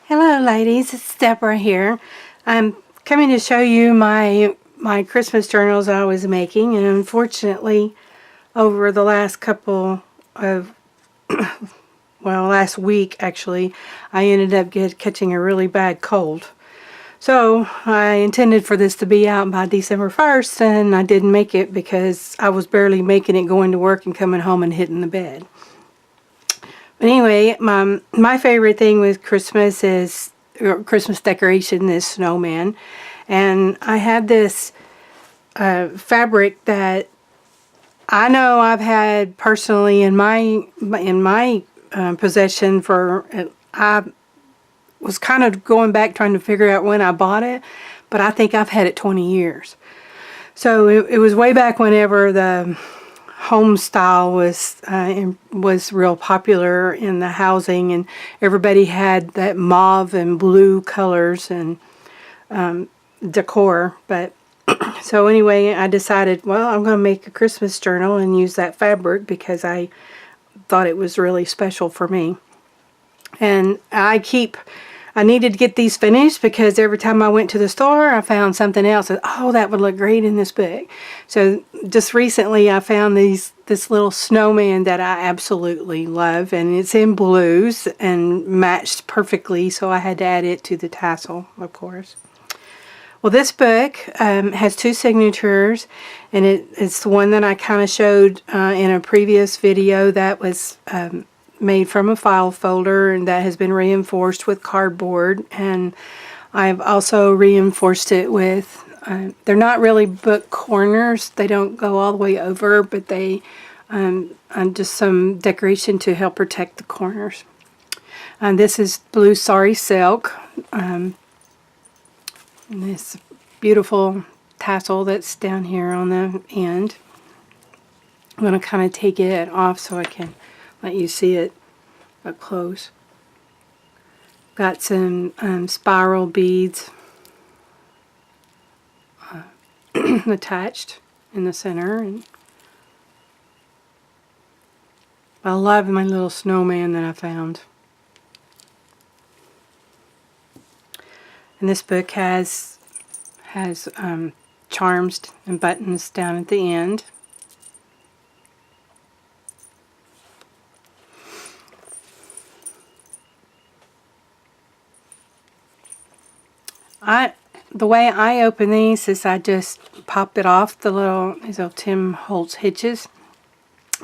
Hello ladies, it's Deborah here. I'm coming to show you my Christmas journals I was making, and unfortunately over the last couple of last week actually, I ended up catching a really bad cold. So I intended for this to be out by December 1st, and I didn't make it because I was barely making it going to work and coming home and hitting the bed. But anyway, my favorite thing with Christmas is Christmas decoration is snowman, and I had this fabric that I know I've had personally in my possession for. I was kind of going back trying to figure out when I bought it, but I think I've had it 20 years. So it was way back whenever the home style was real popular in the housing, and everybody had that mauve and blue colors and decor. But so anyway, I decided, well, I'm going to make a Christmas journal and use that fabric because I thought it was really special for me. And I needed to get these finished because every time I went to the store, I found something else that, oh, that would look great in this book. So just recently I found this little snowman that I absolutely love, and it's in blues and matched perfectly, so I had to add it to the tassel, of course. Well, this book has two signatures, and it's the one that I kind of showed in a previous video that was made from a file folder, and that has been reinforced with cardboard. And I've also reinforced it with, they're not really book corners, they don't go all the way over, but they just some decoration to help protect the corners. This is blue sari silk, and this beautiful tassel that's down here on the end. I'm going to kind of take it off so I can let you see it up close. Got some spiral beads attached in the center. And I love my little snowman that I found. And this book has charms and buttons down at the end. The way I open these is I just pop it off these little Tim Holtz hitches.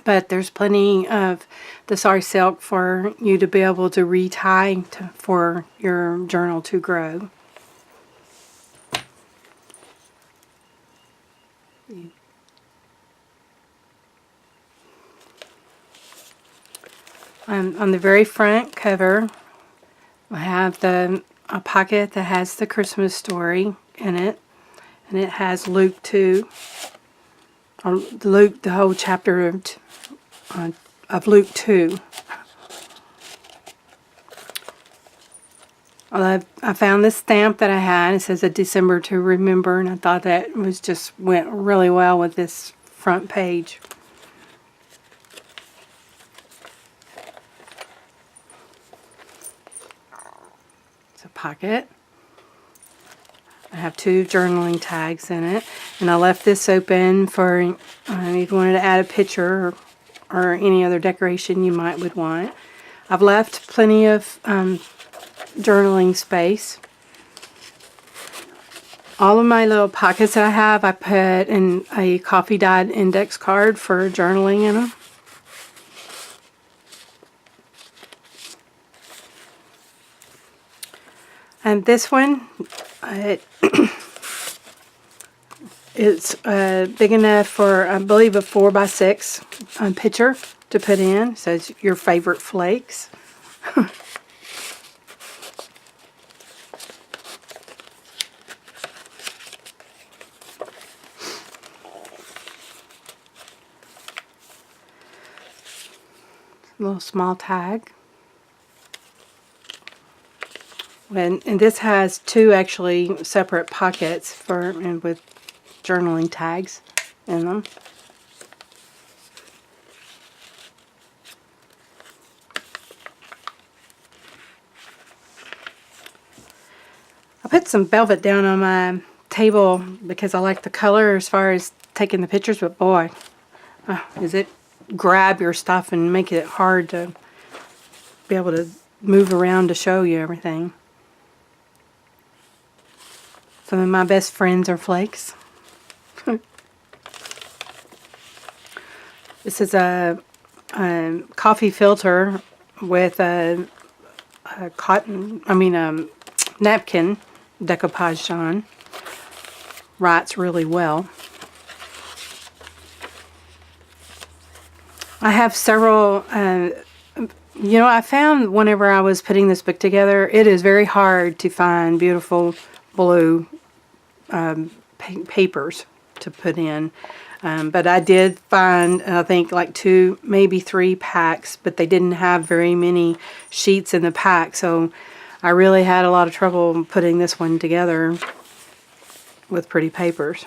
But there's plenty of the sari silk for you to be able to retie for your journal to grow. On the very front cover, I have a pocket that has the Christmas story in it, and it has Luke 2, or Luke, the whole chapter of Luke 2. I found this stamp that I had. It says a December to remember, and I thought that went really well with this front page. It's a pocket. I have two journaling tags in it, and I left this open for if you wanted to add a picture or any other decoration you would want. I've left plenty of journaling space. All of my little pockets that I have, I put in a coffee dyed index card for journaling in them. And this one, it's big enough for, I believe, a 4x6 picture to put in. It says your favorite flakes. A little small tag. And this has two actually separate pockets and with journaling tags in them. I put some velvet down on my table because I like the color as far as taking the pictures, but boy, does it grab your stuff and make it hard to be able to move around to show you everything. Some of my best friends are flakes. This is a coffee filter with a napkin decoupaged on. Writes really well. I have several, I found whenever I was putting this book together, it is very hard to find beautiful blue papers to put in. But I did find, I think, like 2, maybe 3 packs, but they didn't have very many sheets in the pack, so I really had a lot of trouble putting this one together with pretty papers.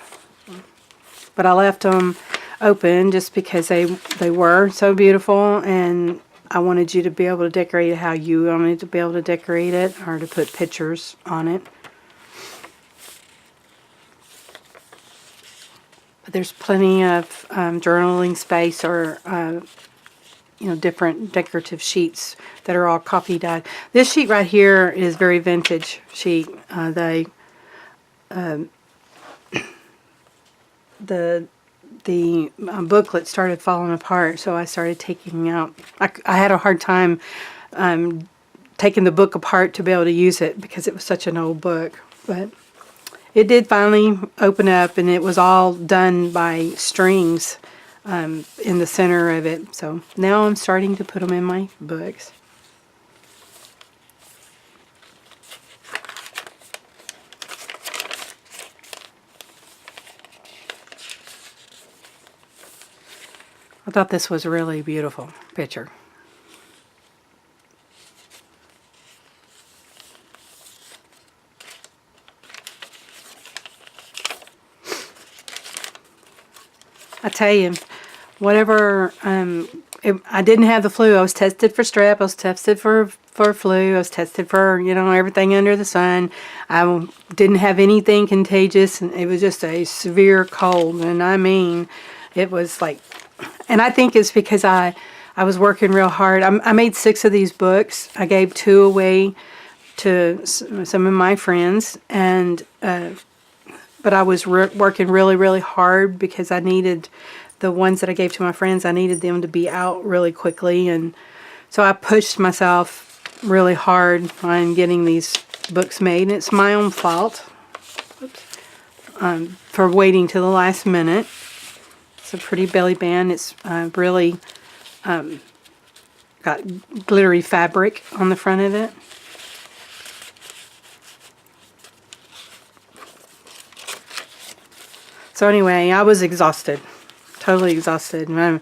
But I left them open just because they were so beautiful, and I wanted you to be able to decorate it how you wanted to be able to decorate it, or to put pictures on it. But there's plenty of journaling space, or different decorative sheets that are all coffee dyed. This sheet right here is very vintage sheet. The booklet started falling apart, so I started taking out. I had a hard time taking the book apart to be able to use it because it was such an old book, but it did finally open up, and it was all done by strings in the center of it. So now I'm starting to put them in my books. I thought this was a really beautiful picture. I tell you, whatever, I didn't have the flu. I was tested for strep. I was tested for flu. I was tested for, everything under the sun. I didn't have anything contagious, and it was just a severe cold. And I mean, it was like, and I think it's because I was working real hard. I made 6 of these books. I gave 2 away to some of my friends, and but I was working really, really hard because I needed the ones that I gave to my friends. I needed them to be out really quickly, and so I pushed myself really hard on getting these books made. And it's my own fault for waiting till the last minute. It's a pretty belly band. It's really got glittery fabric on the front of it. So anyway, I was exhausted, totally exhausted. And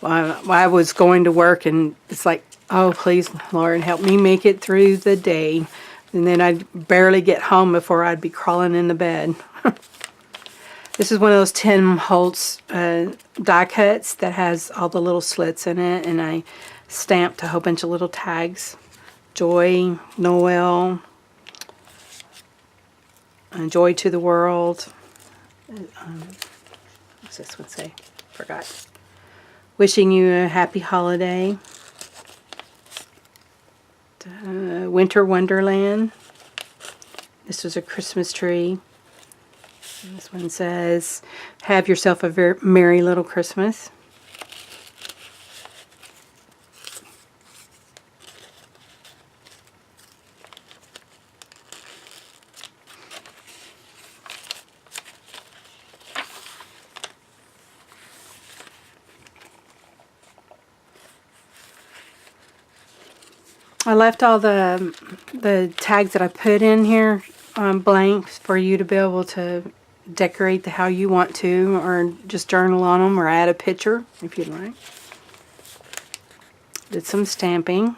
I was going to work, and it's like, oh, please, Lord, help me make it through the day. And then I'd barely get home before I'd be crawling into bed. This is one of those Tim Holtz die cuts that has all the little slits in it, and I stamped a whole bunch of little tags. Joy, Noel, Joy to the World. What's this one say? Forgot. Wishing you a happy holiday. Winter Wonderland. This was a Christmas tree. And this one says, have yourself a very merry little Christmas. I left all the tags that I put in here blank for you to be able to decorate how you want to, or just journal on them, or add a picture if you'd like. Did some stamping.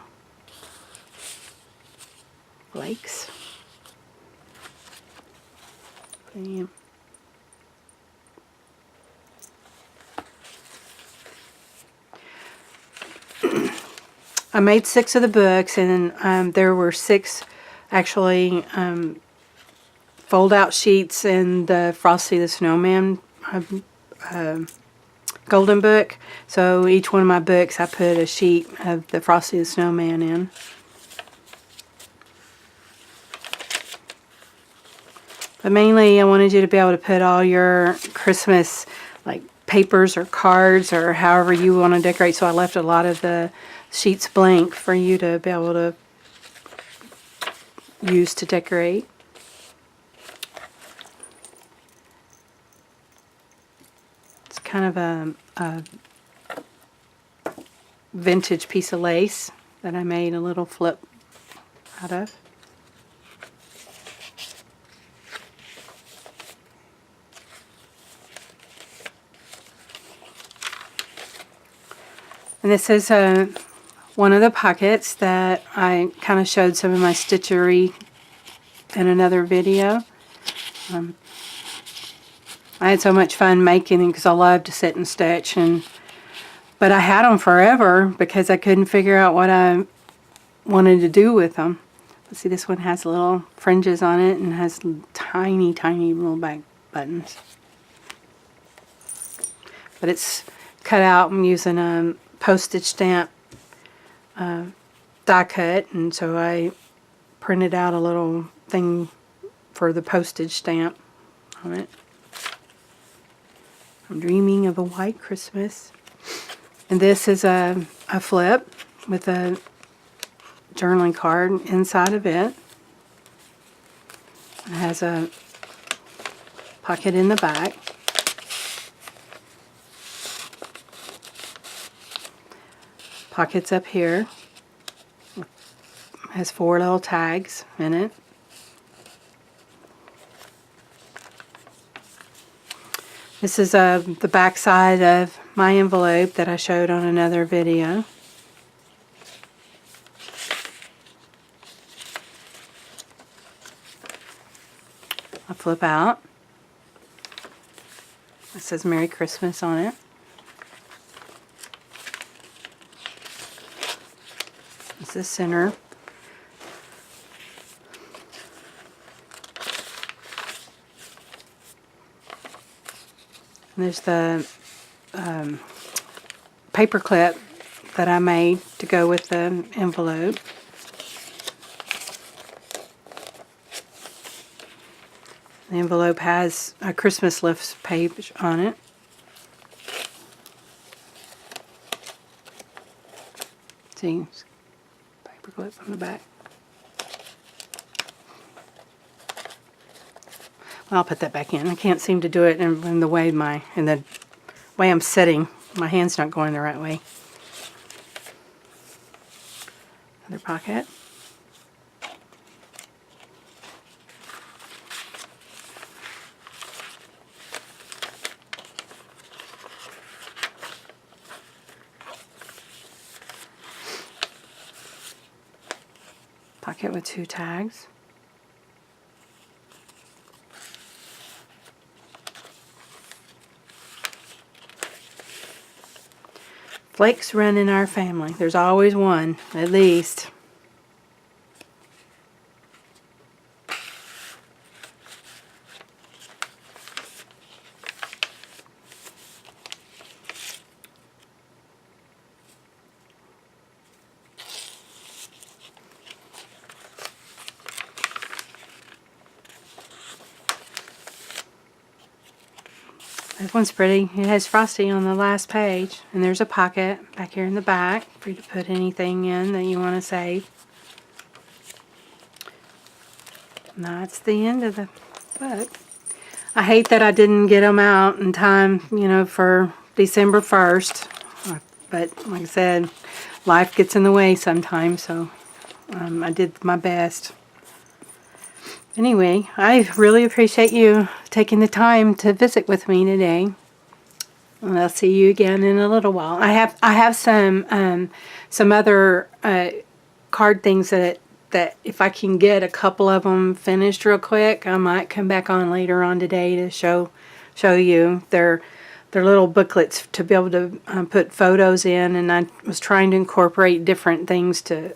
Lakes. Bam. I made 6 of the books, and there were 6 actually fold-out sheets in the Frosty the Snowman golden book. So each one of my books I put a sheet of the Frosty the Snowman in. But mainly I wanted you to be able to put all your Christmas like papers or cards or however you want to decorate. So I left a lot of the sheets blank for you to be able to use to decorate. It's kind of a vintage piece of lace that I made a little flip out of. And this is one of the pockets that I kind of showed some of my stitchery in another video. I had so much fun making them because I love to sit and stitch, but I had them forever because I couldn't figure out what I wanted to do with them. Let's see, this one has little fringes on it and has tiny, tiny little back buttons. But it's cut out. I'm using a postage stamp die cut, and so I printed out a little thing for the postage stamp on it. I'm dreaming of a white Christmas. And this is a flip with a journaling card inside of it. It has a pocket in the back. Pockets up here. It has 4 little tags in it. This is the back side of my envelope that I showed on another video. I flip out. It says Merry Christmas on it. It's the center. And there's the paper clip that I made to go with the envelope. The envelope has a Christmas list page on it. See, paper clip on the back. Well, I'll put that back in. I can't seem to do it in the way I'm sitting. My hand's not going the right way. Another pocket. Pocket with 2 tags. Flakes run in our family. There's always one, at least. This one's pretty. It has Frosty on the last page, and there's a pocket back here in the back for you to put anything in that you want to save. And that's the end of the book. I hate that I didn't get them out in time, for December 1st. But like I said, life gets in the way sometimes, so I did my best. Anyway, I really appreciate you taking the time to visit with me today. And I'll see you again in a little while. I have some other card things that if I can get a couple of them finished real quick, I might come back on later on today to show you. They're little booklets to be able to put photos in, and I was trying to incorporate different things to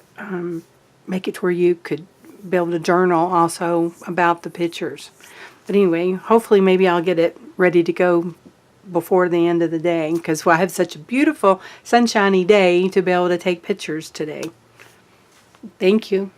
make it to where you could be able to journal also about the pictures. But anyway, hopefully maybe I'll get it ready to go before the end of the day, because I have such a beautiful sunshiny day to be able to take pictures today. Thank you.